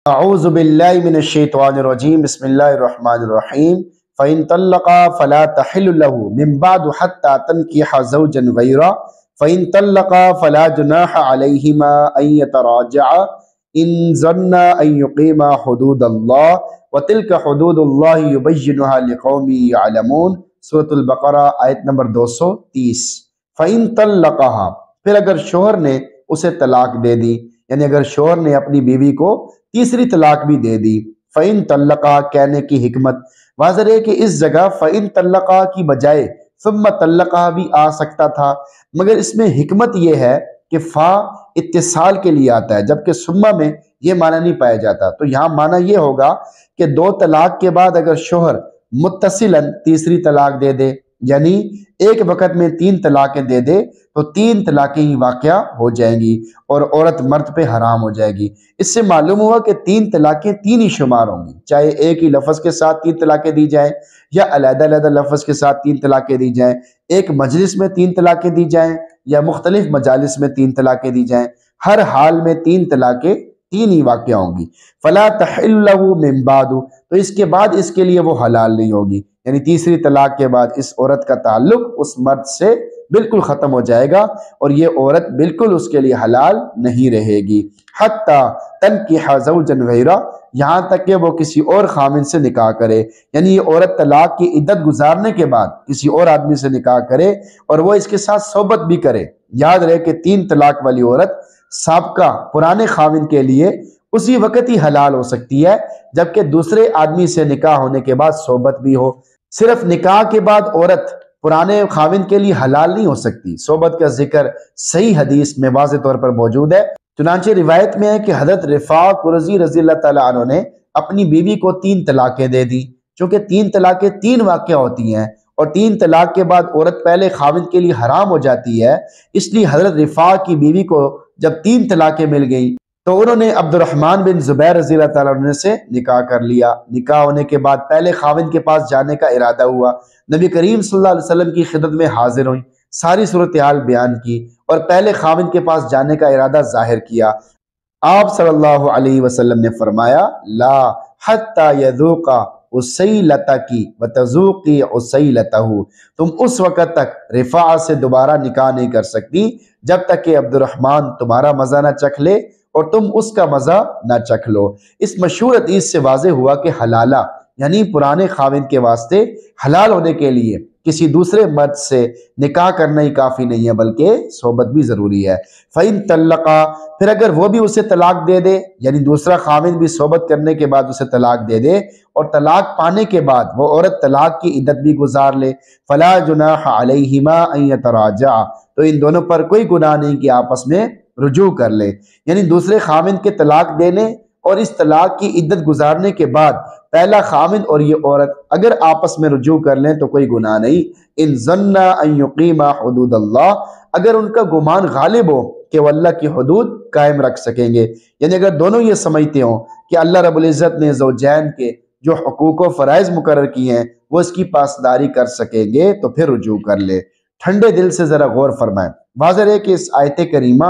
اعوذ باللہ من الشیطان الرجیم بسم اللہ الرحمن الرحیم فَإِن طَلَّقَا فَلَا تَحِلُّ لَهُ مِن بَعْدُ حَتَّى تَنْكِحَ زَوْجًا غَيْرَهُ فَإِن طَلَّقَا فَلَا جُنَاحَ عَلَيْهِمَا أَن يَتَرَاجَعَا إِن ظَنَّا أَن يُقِيمَا حُدُودَ اللَّهِ وَتِلْكَ حُدُودُ اللَّهِ يُبَيِّنُهَا لِقَوْمٍ يَعْلَمُونَ سورۃ البقرہ آیت نمبر 230۔ فَإِن طَلَّقَهَا، پھر اگر شوہر نے اسے طلاق دے دی، یعنی اگر شوہر نے اپنی بیوی کو تیسری طلاق بھی دے دی۔ فَإِن طَلَّقَا کہنے کی حکمت واضح ہے کہ اس جگہ فَإِن طَلَّقَا کی بجائے ثُمَّ طَلَّقَا بھی آ سکتا تھا، مگر اس میں حکمت یہ ہے کہ فا اتصال کے لیے آتا ہے، جبکہ ثم میں یہ معنی نہیں پایا جاتا۔ تو یہاں معنی یہ ہوگا کہ دو طلاق کے بعد اگر شوہر متصلاً تیسری طلاق دے دے، یعنی ایک وقت میں 3 طلاقیں دے دے، تو 3 طلاقیں ہی واقع ہو جائیں گی اور عورت مرد پہ حرام ہو جائے گی۔ اس سے معلوم ہوا کہ 3 طلاقیں 3 ہی شمار ہوں گی، چاہے ایک ہی لفظ کے ساتھ 3 طلاقیں دی جائیں یا علیحدہ علیحدہ لفظ کے ساتھ 3 طلاقیں دی جائیں، ایک مجلس میں 3 طلاقیں دی جائیں یا مختلف مجالس میں 3 طلاقیں دی جائیں، ہر حال میں 3 طلاقیں 3 ہی واقع ہوں گی۔ فَلَا تَحِلُّ لَهُ مِن بَعْدُ، تو اس کے بعد اس کے لیے وہ حلال نہیں ہوگی، یعنی تیسری طلاق کے بعد اس عورت کا تعلق اس مرد سے بالکل ختم ہو جائے گا اور یہ عورت بالکل اس کے لیے حلال نہیں رہے گی۔ حَتَّى تَنْكِحَ زَوْجًا غَيْرَهُ، یہاں تک کہ وہ کسی اور خاوند سے نکاح کرے، یعنی یہ عورت طلاق کی عدت گزارنے کے بعد کسی اور آدمی سے نکاح کرے اور وہ اس کے ساتھ صحبت بھی کرے۔ یاد رہے کہ 3 طلاق والی عورت سابقہ پرانے خاوند کے لیے اسی وقت ہی حلال ہو سکتی ہے جبکہ دوسرے آدمی سے نکاح ہونے کے بعد صحبت بھی ہو۔ صرف نکاح کے بعد عورت پرانے خاوند کے لیے حلال نہیں ہو سکتی۔ صحبت کا ذکر صحیح حدیث میں واضح طور پر موجود ہے، چنانچہ روایت میں ہے کہ حضرت رفاع قرظی رضی اللہ تعالیٰ عنہ نے اپنی بیوی کو 3 طلاقیں دے دی، چونکہ 3 طلاقیں 3 واقع ہوتی ہیں اور 3 طلاق کے بعد عورت پہلے خاوند کے لیے حرام ہو جاتی ہے، اس لیے حضرت رفاع کی بیوی کو جب 3 طلاقیں مل گئیں تو انہوں نے عبد الرحمن بن زبیر رضی اللہ تعالیٰ عنہ سے نکاح کر لیا۔ نکاح ہونے کے بعد پہلے خاوند کے پاس جانے کا ارادہ ہوا، نبی کریم صلی اللہ علیہ وسلم کی خدمت میں حاضر ہوئیں، ساری صورتحال بیان کی اور پہلے خاوند کے پاس جانے کا ارادہ ظاہر کیا۔ آپ صلی اللہ علیہ وسلم نے فرمایا لا حتی یذوق عسیلتکی وتذوقی عسیلتہ، تم اس وقت تک رفاع سے دوبارہ نکاح نہیں کر سکتی جب تک کہ عبد الرحمن تمہارا مزہ نہ چکھ لے اور تم اس کا مزہ نہ چکھ لو۔ اس مشہور حدیث سے واضح ہوا کہ حلالہ یعنی پرانے خاوند کے واسطے حلال ہونے کے لیے کسی دوسرے مرد سے نکاح کرنا ہی کافی نہیں ہے بلکہ صحبت بھی ضروری ہے۔ فَإِن طَلَّقَا، پھر اگر وہ بھی اسے طلاق دے دے، یعنی دوسرا خاوند بھی صحبت کرنے کے بعد اسے طلاق دے دے اور طلاق پانے کے بعد وہ عورت طلاق کی عدت بھی گزار لے، فَلَا جُنَاحَ عَلَيْهِمَا أَن يَتَرَاجَعَا، تو ان دونوں پر کوئی گناہ نہیں کہ آپس میں رجوع کر لے، یعنی دوسرے خاوند کے طلاق دینے اور اس طلاق کی عدت گزارنے کے بعد پہلا خاوند اور یہ عورت اگر آپس میں رجوع کر لیں تو کوئی گناہ نہیں۔ ان ظنّا ان یقیما حدود اللہ، اگر ان کا گمان غالب ہو کہ وہ اللہ کی حدود قائم رکھ سکیں گے، یعنی اگر دونوں یہ سمجھتے ہوں کہ اللہ رب العزت نے زوجین کے جو حقوق و فرائض مقرر کیے ہیں وہ اس کی پاسداری کر سکیں گے تو پھر رجوع کر لے۔ ٹھنڈے دل سے ذرا غور فرمائیں، واضح ہے کہ اس آیت کریمہ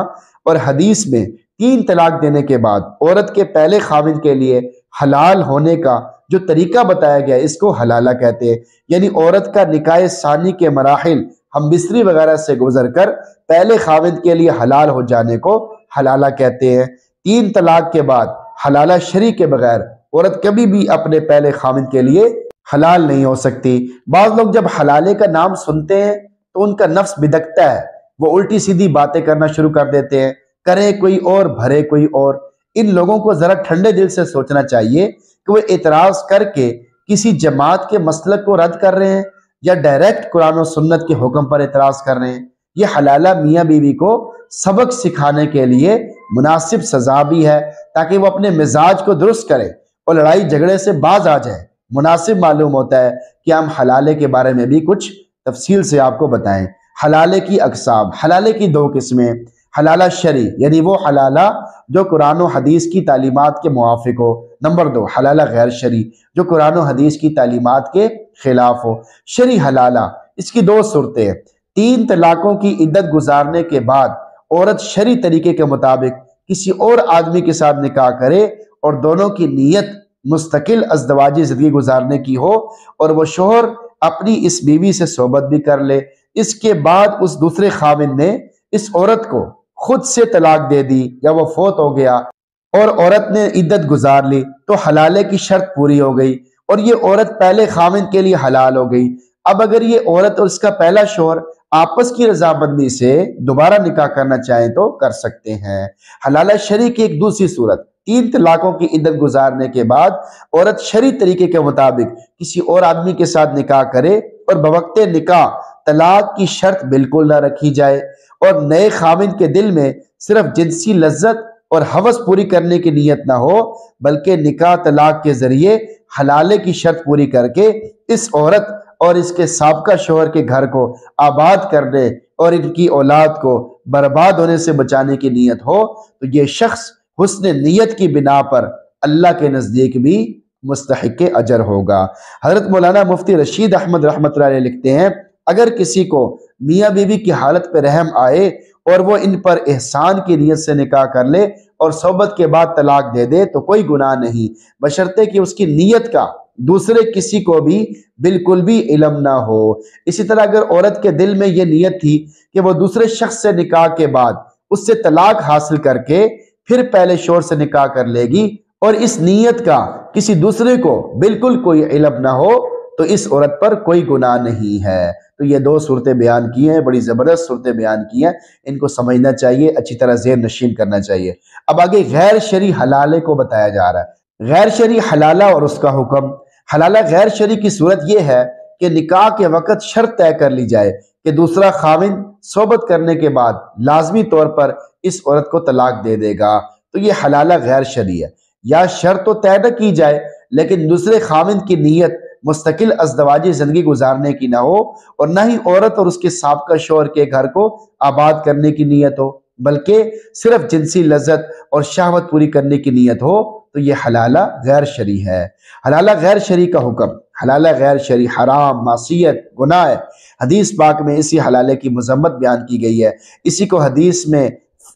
اور حدیث میں 3 طلاق دینے کے بعد عورت کے پہلے خاوند کے لیے حلال ہونے کا جو طریقہ بتایا گیا اس کو حلالہ کہتے ہیں، یعنی عورت کا نکاح ثانی کے مراحل ہم بستری وغیرہ سے گزر کر پہلے خاوند کے لیے حلال ہو جانے کو حلالہ کہتے ہیں۔ 3 طلاق کے بعد حلالہ شرع کے بغیر عورت کبھی بھی اپنے پہلے خاوند کے لیے حلال نہیں ہو سکتی۔ بعض لوگ جب حلالے کا نام سنتے ہیں تو ان کا نفس بدکتا ہے، وہ الٹی سیدھی باتیں کرنا شروع کر دیتے ہیں، کرے کوئی اور بھرے کوئی اور۔ ان لوگوں کو ذرا ٹھنڈے دل سے سوچنا چاہیے کہ وہ اعتراض کر کے کسی جماعت کے مسلک کو رد کر رہے ہیں یا ڈائریکٹ قرآن و سنت کے حکم پر اعتراض کر رہے ہیں۔ یہ حلالہ میاں بیوی کو سبق سکھانے کے لیے مناسب سزا بھی ہے تاکہ وہ اپنے مزاج کو درست کرے اور لڑائی جھگڑے سے باز آ جائے۔ مناسب معلوم ہوتا ہے کہ ہم حلالے کے بارے میں بھی کچھ تفصیل سے آپ کو بتائیں۔ حلالے کی اقسام، حلالے کی 2 قسمیں، حلالہ شرعی یعنی وہ حلالہ جو قرآن و حدیث کی تعلیمات کے موافق ہو، نمبر 2 حلالہ غیر شرعی جو قرآن و حدیث کی تعلیمات کے خلاف ہو۔ شرعی حلالہ اس کی 2 صورتیں ہیں، 3 طلاقوں کی عدت گزارنے کے بعد عورت شرعی طریقے کے مطابق کسی اور آدمی کے ساتھ نکاح کرے اور دونوں کی نیت مستقل ازدواجی زندگی گزارنے کی ہو اور وہ شوہر اپنی اس بیوی سے صحبت بھی کر لے، اس کے بعد اس دوسرے خاوند نے اس عورت کو خود سے طلاق دے دی یا وہ فوت ہو گیا اور عورت نے عدت گزار لی تو حلالے کی شرط پوری ہو گئی اور یہ عورت پہلے خاوند کے لیے حلال ہو گئی۔ اب اگر یہ عورت اور اس کا پہلا شوہر آپس کی رضامندی سے دوبارہ نکاح کرنا چاہیں تو کر سکتے ہیں۔ حلالہ شرعی کی ایک دوسری صورت، 3 طلاقوں کی عدت گزارنے کے بعد عورت شرعی طریقے کے مطابق کسی اور آدمی کے ساتھ نکاح کرے اور بوقت نکاح طلاق کی شرط بالکل نہ رکھی جائے اور نئے خاوند کے دل میں صرف جنسی لذت اور ہوس پوری کرنے کی نیت نہ ہو، بلکہ نکاح طلاق کے ذریعے حلالے کی شرط پوری کر کے اس عورت اور اس کے سابقہ شوہر کے گھر کو آباد کرنے اور ان کی اولاد کو برباد ہونے سے بچانے کی نیت ہو تو یہ شخص حسن نیت کی بنا پر اللہ کے نزدیک بھی مستحق اجر ہوگا۔ حضرت مولانا مفتی رشید احمد رحمۃ اللہ علیہ لکھتے ہیں، اگر کسی کو میاں بیوی کی حالت پہ رحم آئے اور وہ ان پر احسان کی نیت سے نکاح کر لے اور صحبت کے بعد طلاق دے دے تو کوئی گناہ نہیں، بشرطے کہ اس کی نیت کا دوسرے کسی کو بھی بالکل بھی علم نہ ہو۔ اسی طرح اگر عورت کے دل میں یہ نیت تھی کہ وہ دوسرے شخص سے نکاح کے بعد اس سے طلاق حاصل کر کے پھر پہلے شوہر سے نکاح کر لے گی اور اس نیت کا کسی دوسرے کو بالکل کوئی علم نہ ہو تو اس عورت پر کوئی گناہ نہیں ہے۔ تو یہ 2 صورتیں بیان کی ہیں، بڑی زبردست صورتیں بیان کی ہیں، ان کو سمجھنا چاہیے، اچھی طرح ذہن نشین کرنا چاہیے۔ اب آگے غیر شرعی حلالے کو بتایا جا رہا ہے۔ غیر شرعی حلالہ اور اس کا حکم۔ حلالہ غیر شرعی کی صورت یہ ہے کہ نکاح کے وقت شرط طے کر لی جائے کہ دوسرا خاوند صحبت کرنے کے بعد لازمی طور پر اس عورت کو طلاق دے دے گا، تو یہ حلالہ غیر شرعی ہے۔ یا شرط تو طے نہ کی جائے لیکن دوسرے خاوند کی نیت مستقل ازدواجی زندگی گزارنے کی نہ ہو اور نہ ہی عورت اور اس کے سابقہ شوہر کے گھر کو آباد کرنے کی نیت ہو، بلکہ صرف جنسی لذت اور شہوت پوری کرنے کی نیت ہو تو یہ حلالہ غیر شرعی ہے۔ حلالہ غیر شرعی کا حکم۔ حلالہ غیر شرعی حرام، معصیت، گناہ ہے۔ حدیث پاک میں اسی حلالے کی مذمت بیان کی گئی ہے، اسی کو حدیث میں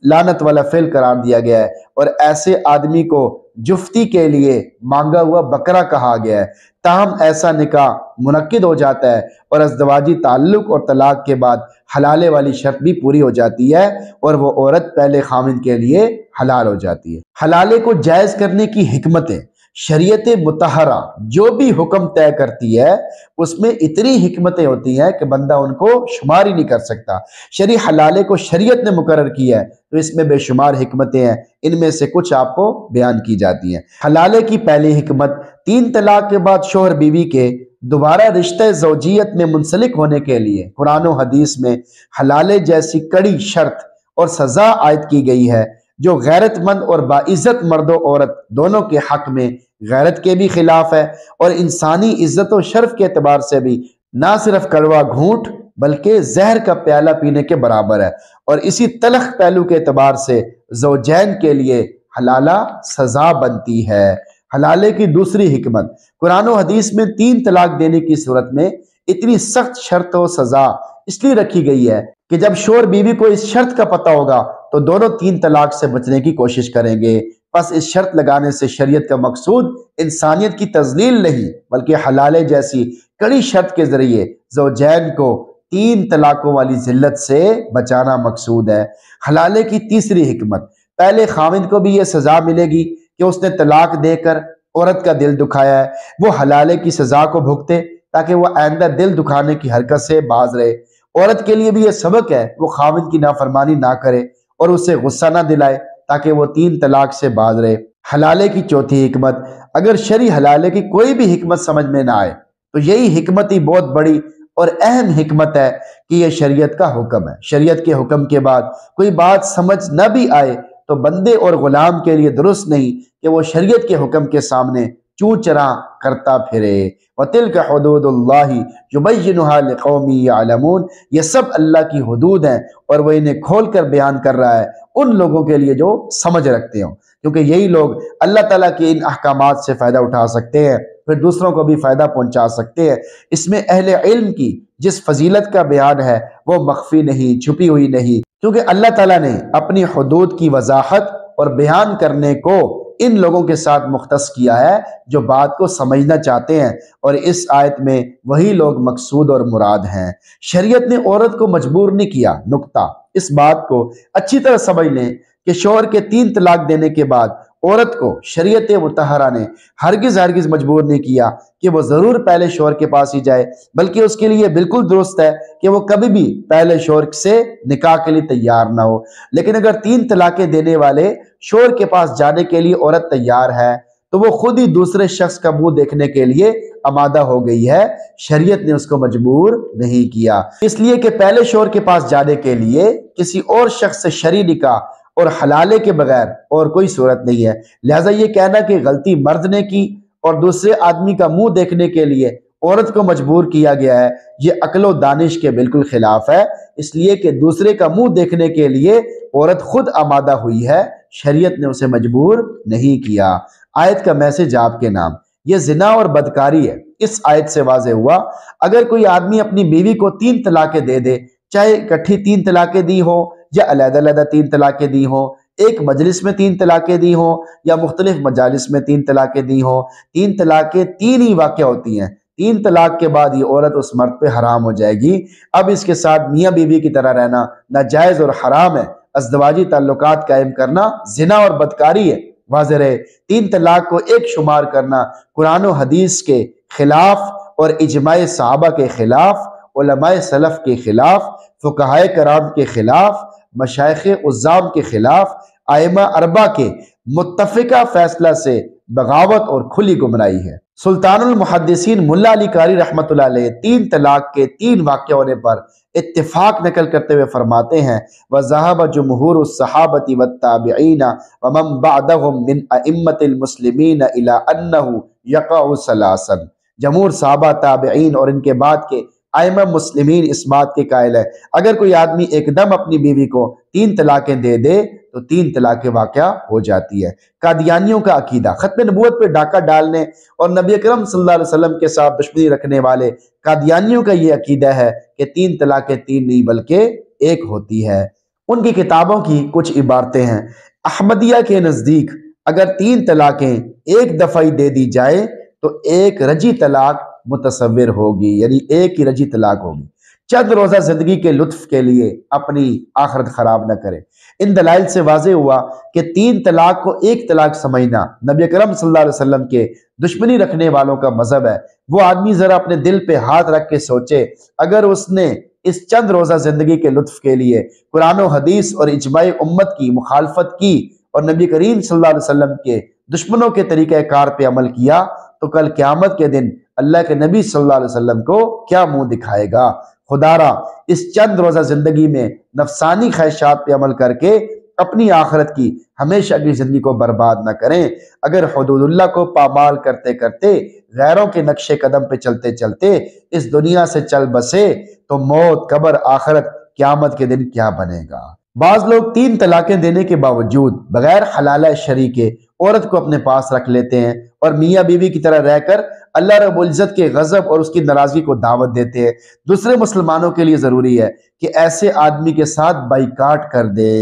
لعنت والا فعل قرار دیا گیا ہے اور ایسے آدمی کو جفتی کے لیے مانگا ہوا بکرا کہا گیا ہے۔ تاہم ایسا نکاح منعقد ہو جاتا ہے اور ازدواجی تعلق اور طلاق کے بعد حلالے والی شرط بھی پوری ہو جاتی ہے اور وہ عورت پہلے خاوند کے لیے حلال ہو جاتی ہے۔ حلالے کو جائز کرنے کی حکمتیں، شریعت مطہرہ جو بھی حکم طے کرتی ہے اس میں اتنی حکمتیں ہوتی ہیں کہ بندہ ان کو شمار ہی نہیں کر سکتا۔ شرعی حلالے کو شریعت نے مقرر کیا ہے تو اس میں بے شمار حکمتیں ہیں، ان میں سے کچھ آپ کو بیان کی جاتی ہیں۔ حلالے کی پہلی حکمت، 3 طلاق کے بعد شوہر بیوی کے دوبارہ رشتہ زوجیت میں منسلک ہونے کے لیے قرآن و حدیث میں حلالے جیسی کڑی شرط اور سزا عائد کی گئی ہے جو غیرت مند اور باعزت مرد و عورت دونوں کے حق میں غیرت کے بھی خلاف ہے اور انسانی عزت و شرف کے اعتبار سے بھی نہ صرف کڑوا گھونٹ بلکہ زہر کا پیالہ پینے کے برابر ہے، اور اسی تلخ پہلو کے اعتبار سے زوجین کے لیے حلالہ سزا بنتی ہے۔ حلالے کی دوسری حکمت، قرآن و حدیث میں 3 طلاق دینے کی صورت میں اتنی سخت شرط و سزا اس لیے رکھی گئی ہے کہ جب شوہر بیوی کو اس شرط کا پتہ ہوگا تو دونوں 3 طلاق سے بچنے کی کوشش کریں گے۔ پس اس شرط لگانے سے شریعت کا مقصود انسانیت کی تذلیل نہیں بلکہ حلالے جیسی کڑی شرط کے ذریعے زوجین کو 3 طلاقوں والی ذلت سے بچانا مقصود ہے۔ حلالے کی تیسری حکمت، پہلے خاوند کو بھی یہ سزا ملے گی کہ اس نے طلاق دے کر عورت کا دل دکھایا ہے، وہ حلالے کی سزا کو بھگتے تاکہ وہ آئندہ دل دکھانے کی حرکت سے باز رہے۔ عورت کے لیے بھی یہ سبق ہے وہ خاوند کی نافرمانی نہ کرے اور اسے غصہ نہ دلائے تاکہ وہ 3 طلاق سے باز رہے۔ حلالے کی چوتھی حکمت، اگر شرعی حلالے کی کوئی بھی حکمت سمجھ میں نہ آئے تو یہی حکمت ہی بہت بڑی اور اہم حکمت ہے کہ یہ شریعت کا حکم ہے۔ شریعت کے حکم کے بعد کوئی بات سمجھ نہ بھی آئے تو بندے اور غلام کے لیے درست نہیں کہ وہ شریعت کے حکم کے سامنے چوں چراں کرتا پھرے۔ وَتِلْكَ حُدُودُ اللَّهِ يُبَيِّنُهَا لِقَوْمٍ يَعْلَمُونَ، یہ سب اللہ کی حدود ہیں اور وہ انہیں کھول کر بیان کر رہا ہے ان لوگوں کے لیے جو سمجھ رکھتے ہوں، کیونکہ یہی لوگ اللہ تعالیٰ کے ان احکامات سے فائدہ اٹھا سکتے ہیں، پھر دوسروں کو بھی فائدہ پہنچا سکتے ہیں۔ اس میں اہل علم کی جس فضیلت کا بیان ہے وہ مخفی نہیں، چھپی ہوئی نہیں، کیونکہ اللہ تعالیٰ نے اپنی حدود کی وضاحت اور بیان کرنے کو ان لوگوں کے ساتھ مختص کیا ہے جو بات کو سمجھنا چاہتے ہیں، اور اس آیت میں وہی لوگ مقصود اور مراد ہیں۔ شریعت نے عورت کو مجبور نہیں کیا۔ نقطہ، اس بات کو اچھی طرح سمجھ لیں کہ شوہر کے 3 طلاق دینے کے بعد عورت کو شریعت مطہرہ نے ہرگز مجبور نہیں کیا کہ وہ ضرور پہلے شوہر کے پاس ہی جائے، بلکہ اس کے لیے بالکل درست ہے کہ وہ کبھی بھی پہلے شوہر سے نکاح کے لیے تیار نہ ہو۔ لیکن اگر 3 طلاقیں دینے والے شوہر کے پاس جانے کے لیے عورت تیار ہے تو وہ خود ہی دوسرے شخص کا منہ دیکھنے کے لیے آمادہ ہو گئی ہے، شریعت نے اس کو مجبور نہیں کیا، اس لیے کہ پہلے شوہر کے پاس جانے کے لیے کسی اور شخص سے شرعی نکاح اور حلالے کے بغیر اور کوئی صورت نہیں ہے۔ لہٰذا یہ کہنا کہ غلطی مرد نے کی اور دوسرے آدمی کا منہ دیکھنے کے لیے عورت کو مجبور کیا گیا ہے، یہ عقل و دانش کے بالکل خلاف ہے، اس لیے کہ دوسرے کا منہ دیکھنے کے لیے عورت خود آمادہ ہوئی ہے، شریعت نے اسے مجبور نہیں کیا۔ آیت کا میسج آپ کے نام، یہ زنا اور بدکاری ہے۔ اس آیت سے واضح ہوا اگر کوئی آدمی اپنی بیوی کو 3 طلاقیں دے دے، چاہے اکٹھی 3 طلاقیں دی ہو یا علیحدہ علیحدہ 3 طلاقیں دی ہوں، ایک مجلس میں 3 طلاقیں دی ہوں یا مختلف مجالس میں 3 طلاقیں دی ہوں، 3 طلاقیں 3 ہی واقع ہوتی ہیں۔ 3 طلاق کے بعد یہ عورت اس مرد پہ حرام ہو جائے گی۔ اب اس کے ساتھ میاں بیوی کی طرح رہنا ناجائز اور حرام ہے۔ ازدواجی تعلقات قائم کرنا زنا اور بدکاری ہے۔ واضح رہے 3 طلاق کو ایک شمار کرنا قرآن و حدیث کے خلاف اور اجماع صحابہ کے خلاف، علماء سلف کے خلاف، فقہائے کرام کے خلاف، مشائخ عظام کے خلاف، ائمہ 4 کے متفقہ فیصلہ سے بغاوت اور کھلی گمراہی ہے۔ سلطان المحدثین ملا علی قاری رحمۃ اللہ علیہ 3 طلاق کے 3 واقع ہونے پر اتفاق نقل کرتے ہوئے فرماتے ہیں وَذَهَبَ جُمْهُورُ الصَّحَابَةِ وَالتَّابِعِينَ وَمَنْ بَعْدَهُمْ مِنْ أَئِمَّةِ الْمُسْلِمِينَ إِلَىٰ أَنَّهُ يَقَعُ ثَلَاثًا۔ جمہور صحابہ، تابعین اور ان کے بعد کے ائمہ مسلمین اس بات کے قائل ہے اگر کوئی آدمی ایک دم اپنی بیوی کو 3 طلاقیں دے دے تو 3 طلاقیں واقع ہو جاتی ہے۔ قادیانیوں کا عقیدہ، ختم نبوت پہ ڈاکہ ڈالنے اور نبی اکرم صلی اللہ علیہ وسلم کے ساتھ دشمنی رکھنے والے قادیانیوں کا یہ عقیدہ ہے کہ 3 طلاقیں 3 نہیں بلکہ 1 ہوتی ہے۔ ان کی کتابوں کی کچھ عبارتیں ہیں۔ احمدیہ کے نزدیک اگر 3 طلاقیں ایک دفعہ ہی دے دی جائے تو 1 رجی طلاق متصور ہوگی، یعنی 1 ہی رجی طلاق ہوگی۔ چند روزہ زندگی کے لطف کے لیے اپنی آخرت خراب نہ کرے۔ ان دلائل سے واضح ہوا کہ 3 طلاق کو 1 طلاق سمجھنا نبی اکرم صلی اللہ علیہ وسلم کے دشمنی رکھنے والوں کا مذہب ہے۔ وہ آدمی ذرا اپنے دل پہ ہاتھ رکھ کے سوچے اگر اس نے اس چند روزہ زندگی کے لطف کے لیے قرآن و حدیث اور اجماع امت کی مخالفت کی اور نبی کریم صلی اللہ علیہ وسلم کے دشمنوں کے طریقہ کار پہ عمل کیا تو کل قیامت کے دن اللہ کے نبی صلی اللہ علیہ وسلم کو کیا منہ دکھائے گا؟ خدا را اس چند روزہ زندگی میں نفسانی خواہشات پہ عمل کر کے اپنی آخرت کی ہمیشہ کی زندگی کو برباد نہ کریں۔ اگر حدود اللہ کو پامال کرتے کرتے غیروں کے نقش قدم پہ چلتے چلتے اس دنیا سے چل بسے تو موت، قبر، آخرت، قیامت کے دن کیا بنے گا؟ بعض لوگ 3 طلاقیں دینے کے باوجود بغیر حلالہ شرعی کے عورت کو اپنے پاس رکھ لیتے ہیں اور میاں بیوی کی طرح رہ کر اللہ رب العزت کے غضب اور اس کی ناراضگی کو دعوت دیتے ہیں۔ دوسرے مسلمانوں کے لیے ضروری ہے کہ ایسے آدمی کے ساتھ بائیکاٹ کر دے۔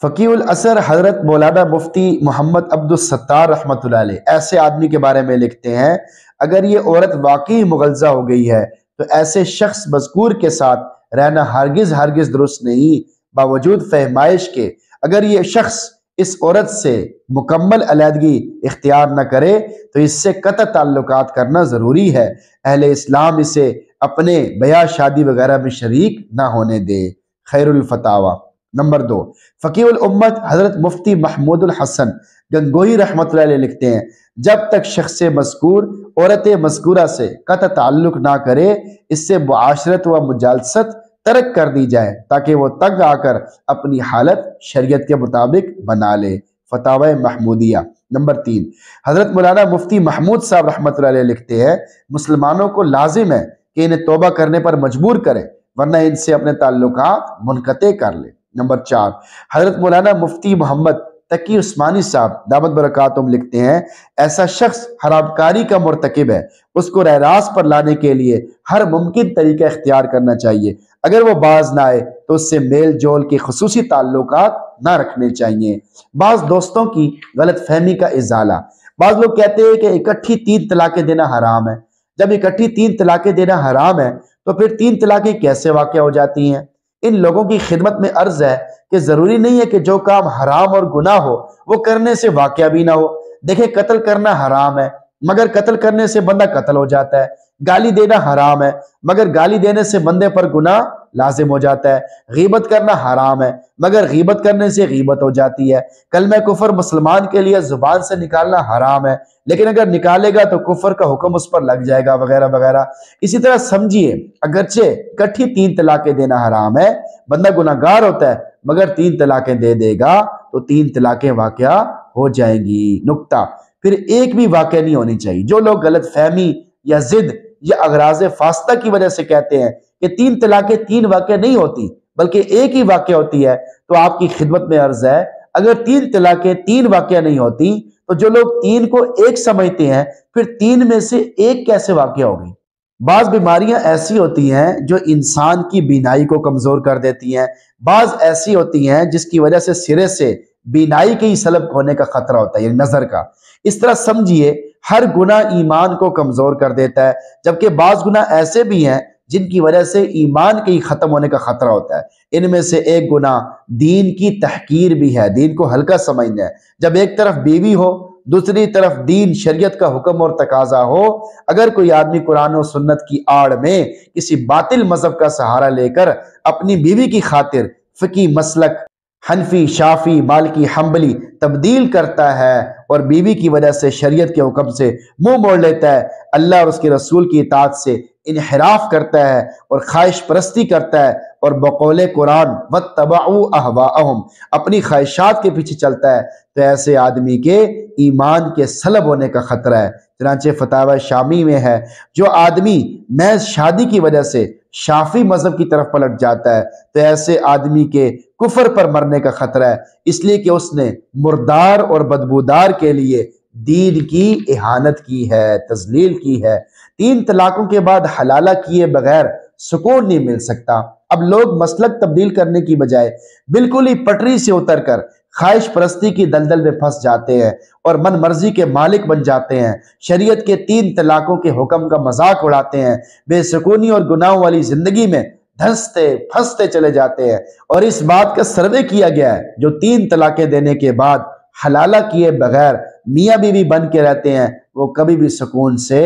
فقیہ العصر حضرت مولانا مفتی محمد عبد الستار رحمۃ اللہ علیہ ایسے آدمی کے بارے میں لکھتے ہیں اگر یہ عورت واقعی مغلظہ ہو گئی ہے تو ایسے شخص مذکور کے ساتھ رہنا ہرگز درست نہیں، باوجود فہمائش کے اگر یہ شخص اس عورت سے مکمل علیحدگی اختیار نہ کرے تو اس سے قطع تعلقات کرنا ضروری ہے۔ اہل اسلام اسے اپنے بیاہ شادی وغیرہ میں شریک نہ ہونے دے۔ خیر الفتاوی۔ نمبر 2، فقیہ الامت حضرت مفتی محمود الحسن گنگوہی رحمۃ اللہ علیہ لکھتے ہیں جب تک شخص مذکور عورت مذکورہ سے قطع تعلق نہ کرے اس سے معاشرت و مجالست ترک کر دی جائے تاکہ وہ تنگ آ کر اپنی حالت شریعت کے مطابق بنا لے۔ فتاوی محمودیہ۔ نمبر 3، حضرت مولانا مفتی محمود صاحب رحمۃ اللہ علیہ لکھتے ہیں مسلمانوں کو لازم ہے کہ انہیں توبہ کرنے پر مجبور کریں ورنہ ان سے اپنے تعلقات منقطع کر لیں۔ نمبر 4، حضرت مولانا مفتی محمد تقی عثمانی صاحب دامت برکاتہم لکھتے ہیں ایسا شخص حرام کاری کا مرتکب ہے، اس کو راہ راست پر لانے کے لیے ہر ممکن طریقہ اختیار کرنا چاہیے۔ اگر وہ باز نہ آئے تو اس سے میل جول کے خصوصی تعلقات نہ رکھنے چاہیے۔ بعض دوستوں کی غلط فہمی کا ازالہ۔ بعض لوگ کہتے ہیں کہ اکٹھی 3 طلاقیں دینا حرام ہے۔ جب اکٹھی 3 طلاقیں دینا حرام ہے تو پھر 3 طلاقیں کیسے واقع ہو جاتی ہیں؟ ان لوگوں کی خدمت میں عرض ہے کہ ضروری نہیں ہے کہ جو کام حرام اور گناہ ہو وہ کرنے سے واقعہ بھی نہ ہو۔ دیکھیں، قتل کرنا حرام ہے مگر قتل کرنے سے بندہ قتل ہو جاتا ہے۔ گالی دینا حرام ہے مگر گالی دینے سے بندے پر گناہ لازم ہو جاتا ہے۔ غیبت کرنا حرام ہے مگر غیبت کرنے سے غیبت ہو جاتی ہے۔ کلمہ کفر مسلمان کے لیے زبان سے نکالنا حرام ہے لیکن اگر نکالے گا تو کفر کا حکم اس پر لگ جائے گا، وغیرہ وغیرہ۔ اسی طرح سمجھیے، اگرچہ اکٹھی 3 طلاقیں دینا حرام ہے، بندہ گناہ گار ہوتا ہے مگر 3 طلاقیں دے دے گا تو 3 طلاقیں واقع ہو جائیں گی۔ نکتہ، پھر ایک بھی واقع نہیں ہونی چاہیے۔ جو لوگ غلط فہمی یا ضد یا اغراض فاسدہ کی وجہ سے کہتے ہیں کہ 3 طلاقیں 3 واقع نہیں ہوتی بلکہ ایک ہی واقع ہوتی ہے، تو آپ کی خدمت میں عرض ہے، اگر 3 طلاقیں 3 واقع نہیں ہوتی تو جو لوگ 3 کو ایک سمجھتے ہیں پھر 3 میں سے ایک کیسے واقع ہوگی؟ بعض بیماریاں ایسی ہوتی ہیں جو انسان کی بینائی کو کمزور کر دیتی ہیں، بعض ایسی ہوتی ہیں جس کی وجہ سے سرے سے بینائی کے ہی سلب ہونے کا خطرہ ہوتا ہے، یعنی نظر کا۔ اس طرح سمجھیے، ہر گناہ ایمان کو کمزور کر دیتا ہے، جبکہ بعض گناہ ایسے بھی ہیں جن کی وجہ سے ایمان کے ہی ختم ہونے کا خطرہ ہوتا ہے۔ ان میں سے ایک گناہ دین کی تحقیر بھی ہے، دین کو ہلکا سمجھنا ہے۔ جب ایک طرف بیوی ہو، دوسری طرف دین شریعت کا حکم اور تقاضا ہو، اگر کوئی آدمی قرآن و سنت کی آڑ میں کسی باطل مذہب کا سہارا لے کر اپنی بیوی کی خاطر فقہی مسلک حنفی، شافی، مالکی، حنبلی تبدیل کرتا ہے اور بیوی کی وجہ سے شریعت کے حکم سے منہ موڑ لیتا ہے، اللہ اور اس کے رسول کی اطاعت سے انحراف کرتا ہے اور خواہش پرستی کرتا ہے اور بقول قرآن وَاتَّبَعُوا أَهْوَاءَهُمْ اپنی خواہشات کے پیچھے چلتا ہے، تو ایسے آدمی کے ایمان کے سلب ہونے کا خطرہ ہے۔ چنانچہ فتاوی شامی میں ہے، جو آدمی محض شادی کی وجہ سے شافی مذہب کی طرف پلٹ جاتا ہے تو ایسے آدمی کے کفر پر مرنے کا خطرہ ہے، اس لیے کہ اس نے مردار اور بدبودار کے لیے دین کی اہانت کی ہے، تذلیل کی ہے۔ 3 طلاقوں کے بعد حلالہ کیے بغیر سکون نہیں مل سکتا۔ اب لوگ مسلک تبدیل کرنے کی بجائے بالکل ہی پٹری سے اتر کر خواہش پرستی کی دلدل میں پھنس جاتے ہیں اور من مرضی کے مالک بن جاتے ہیں، شریعت کے 3 طلاقوں کے حکم کا مذاق اڑاتے ہیں، بے سکونی اور گناہوں والی زندگی میں دھنستے پھنستے چلے جاتے ہیں۔ اور اس بات کا سروے کیا گیا ہے، جو 3 طلاقیں دینے کے بعد حلالہ کیے بغیر میاں بیوی بن کے رہتے ہیں وہ کبھی بھی سکون سے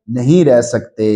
نہیں رہ سکتے۔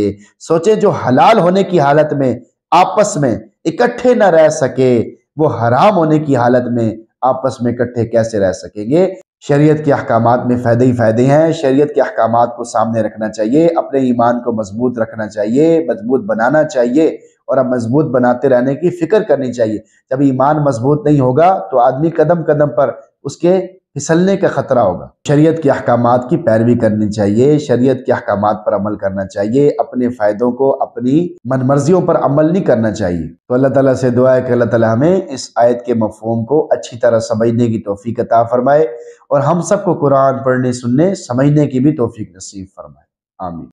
سوچیں، جو حلال ہونے کی حالت میں آپس میں اکٹھے نہ رہ سکے وہ حرام ہونے کی حالت میں آپس میں اکٹھے کیسے رہ سکیں گے؟ شریعت کے احکامات میں فائدے ہی فائدے ہیں۔ شریعت کے احکامات کو سامنے رکھنا چاہیے، اپنے ایمان کو مضبوط رکھنا چاہیے، مضبوط بنانا چاہیے اور اب مضبوط بناتے رہنے کی فکر کرنی چاہیے۔ جب ایمان مضبوط نہیں ہوگا تو آدمی قدم قدم پر اس کے پھسلنے کا خطرہ ہوگا۔ شریعت کے احکامات کی پیروی کرنی چاہیے، شریعت کے احکامات پر عمل کرنا چاہیے، اپنے فائدوں کو اپنی من مرضیوں پر عمل نہیں کرنا چاہیے۔ تو اللہ تعالیٰ سے دعا ہے کہ اللہ تعالیٰ ہمیں اس آیت کے مفہوم کو اچھی طرح سمجھنے کی توفیق عطا فرمائے اور ہم سب کو قرآن پڑھنے، سننے، سمجھنے کی بھی توفیق نصیب فرمائے۔ آمین۔